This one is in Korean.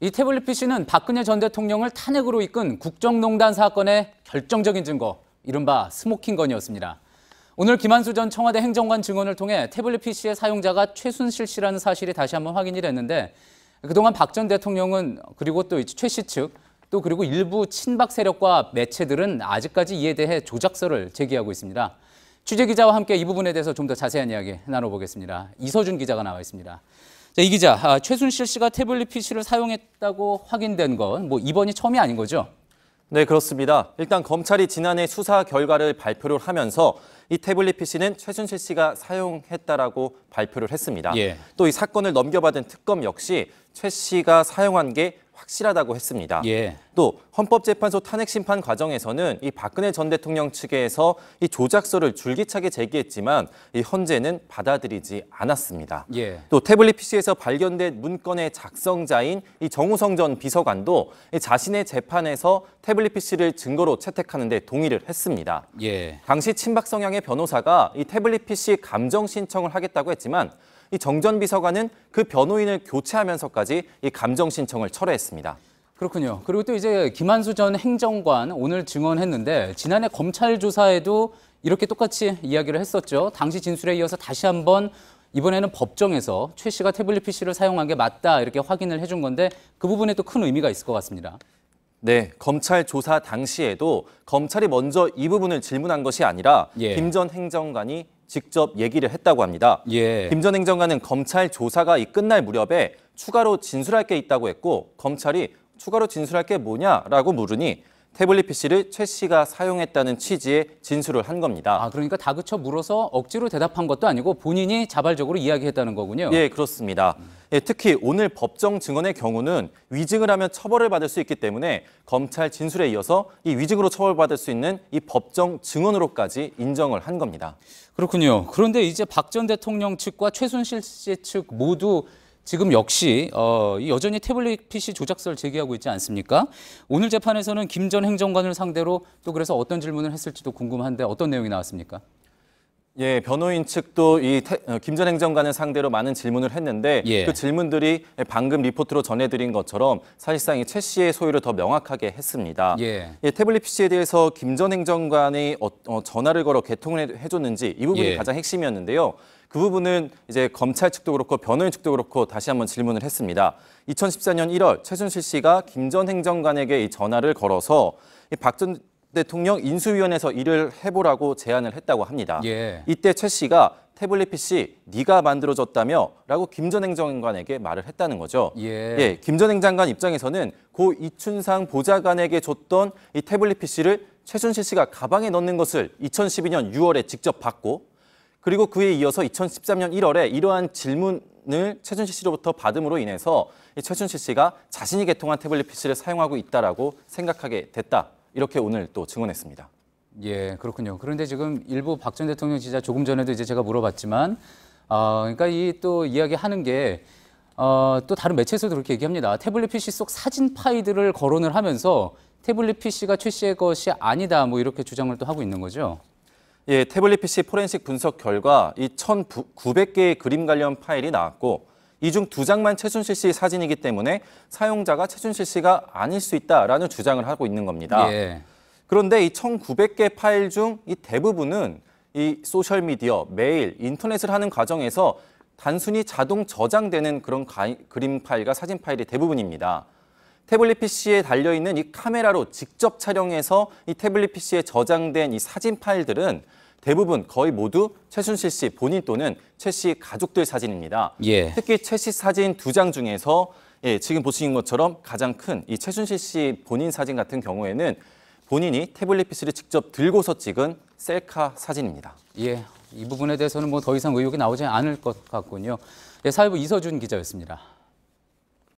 이 태블릿 PC는 박근혜 전 대통령을 탄핵으로 이끈 국정농단 사건의 결정적인 증거, 이른바 스모킹건이었습니다. 오늘 김한수 전 청와대 행정관 증언을 통해 태블릿 PC의 사용자가 최순실 씨라는 사실이 다시 한번 확인이 됐는데, 그동안 박 전 대통령은 그리고 또 최 씨 측, 또 그리고 일부 친박 세력과 매체들은 아직까지 이에 대해 조작설을 제기하고 있습니다. 취재 기자와 함께 이 부분에 대해서 좀 더 자세한 이야기 나눠보겠습니다. 이서준 기자가 나와 있습니다. 자, 이 기자, 최순실 씨가 태블릿 PC를 사용했다고 확인된 건 이번이 처음이 아닌 거죠? 네, 그렇습니다. 일단 검찰이 지난해 수사 결과를 발표를 하면서 이 태블릿 PC는 최순실 씨가 사용했다라고 발표를 했습니다. 또 이 사건을 넘겨받은 특검 역시 최 씨가 사용한 게 확실하다고 했습니다. 또 헌법재판소 탄핵 심판 과정에서는 이 박근혜 전 대통령 측에서 이 조작설을 줄기차게 제기했지만 이 헌재는 받아들이지 않았습니다. 또 태블릿 PC에서 발견된 문건의 작성자인 이 정우성 전 비서관도 이 자신의 재판에서 태블릿 PC를 증거로 채택하는 데 동의를 했습니다. 당시 친박 성향의 변호사가 이 태블릿 PC 감정 신청을 하겠다고 했지만 이 정 전 비서관은 그 변호인을 교체하면서까지 이 감정 신청을 철회했습니다. 그렇군요. 그리고 또 이제 김한수 전 행정관 오늘 증언했는데, 지난해 검찰 조사에도 이렇게 똑같이 이야기를 했었죠. 당시 진술에 이어서 다시 한번 이번에는 법정에서 최 씨가 태블릿 PC를 사용한 게 맞다 이렇게 확인을 해준 건데, 그 부분에 또 큰 의미가 있을 것 같습니다. 네, 검찰 조사 당시에도 검찰이 먼저 이 부분을 질문한 것이 아니라 김 전 행정관이 직접 얘기를 했다고 합니다. 김 전 행정관은 검찰 조사가 끝날 무렵에 추가로 진술할 게 있다고 했고, 검찰이 추가로 진술할 게 뭐냐라고 물으니 태블릿 PC를 최 씨가 사용했다는 취지의 진술을 한 겁니다. 그러니까 다그쳐 물어서 억지로 대답한 것도 아니고 본인이 자발적으로 이야기했다는 거군요. 예, 그렇습니다. 특히 오늘 법정 증언의 경우는 위증을 하면 처벌을 받을 수 있기 때문에 검찰 진술에 이어서 이 위증으로 처벌받을 수 있는 이 법정 증언으로까지 인정을 한 겁니다. 그렇군요. 그런데 이제 박 전 대통령 측과 최순실 씨 측 모두 지금 역시 여전히 태블릿 PC 조작설 제기하고 있지 않습니까? 오늘 재판에서는 김 전 행정관을 상대로 또 그래서 어떤 질문을 했을지도 궁금한데, 어떤 내용이 나왔습니까? 예, 변호인 측도 이 김 전 행정관을 상대로 많은 질문을 했는데 그 질문들이 방금 리포트로 전해드린 것처럼 사실상 이 최 씨의 소유를 더 명확하게 했습니다. 태블릿 PC에 대해서 김 전 행정관이 전화를 걸어 개통을 해줬는지 이 부분이 가장 핵심이었는데요. 그 부분은 이제 검찰 측도 그렇고 변호인 측도 그렇고 다시 한번 질문을 했습니다. 2014년 1월 최순실 씨가 김 전 행정관에게 이 전화를 걸어서 박 전 대통령 인수위원회에서 일을 해보라고 제안을 했다고 합니다. 이때 최 씨가 태블릿 PC 네가 만들어줬다며 라고 김 전 행정관에게 말을 했다는 거죠. 김 전 행정관 입장에서는 고 이춘상 보좌관에게 줬던 이 태블릿 PC를 최순실 씨가 가방에 넣는 것을 2012년 6월에 직접 받고, 그리고 그에 이어서 2013년 1월에 이러한 질문을 최순실 씨로부터 받음으로 인해서 최순실 씨가 자신이 개통한 태블릿 PC를 사용하고 있다라고 생각하게 됐다. 이렇게 오늘 또 증언했습니다. 그렇군요. 그런데 지금 일부 박 전 대통령 지자 조금 전에도 이제 제가 물어봤지만, 그러니까 이 또 이야기하는 게 또 다른 매체에서도 그렇게 얘기합니다. 태블릿 PC 속 사진 파일들을 거론을 하면서 태블릿 PC가 최 씨의 것이 아니다 이렇게 주장을 또 하고 있는 거죠. 태블릿 PC 포렌식 분석 결과 이 1,900개의 그림 관련 파일이 나왔고, 이 중 2장만 최순실 씨 사진이기 때문에 사용자가 최순실 씨가 아닐 수 있다라는 주장을 하고 있는 겁니다. 그런데 이 1,900개 파일 중 이 대부분은 이 소셜미디어, 메일, 인터넷을 하는 과정에서 단순히 자동 저장되는 그런 그림 파일과 사진 파일이 대부분입니다. 태블릿 PC에 달려있는 이 카메라로 직접 촬영해서 이 태블릿 PC에 저장된 이 사진 파일들은 대부분 거의 모두 최순실 씨 본인 또는 최 씨 가족들 사진입니다. 특히 최 씨 사진 2장 중에서 지금 보시는 것처럼 가장 큰 이 최순실 씨 본인 사진 같은 경우에는 본인이 태블릿 PC를 직접 들고서 찍은 셀카 사진입니다. 이 부분에 대해서는 더 이상 의혹이 나오지 않을 것 같군요. 사회부 이서준 기자였습니다.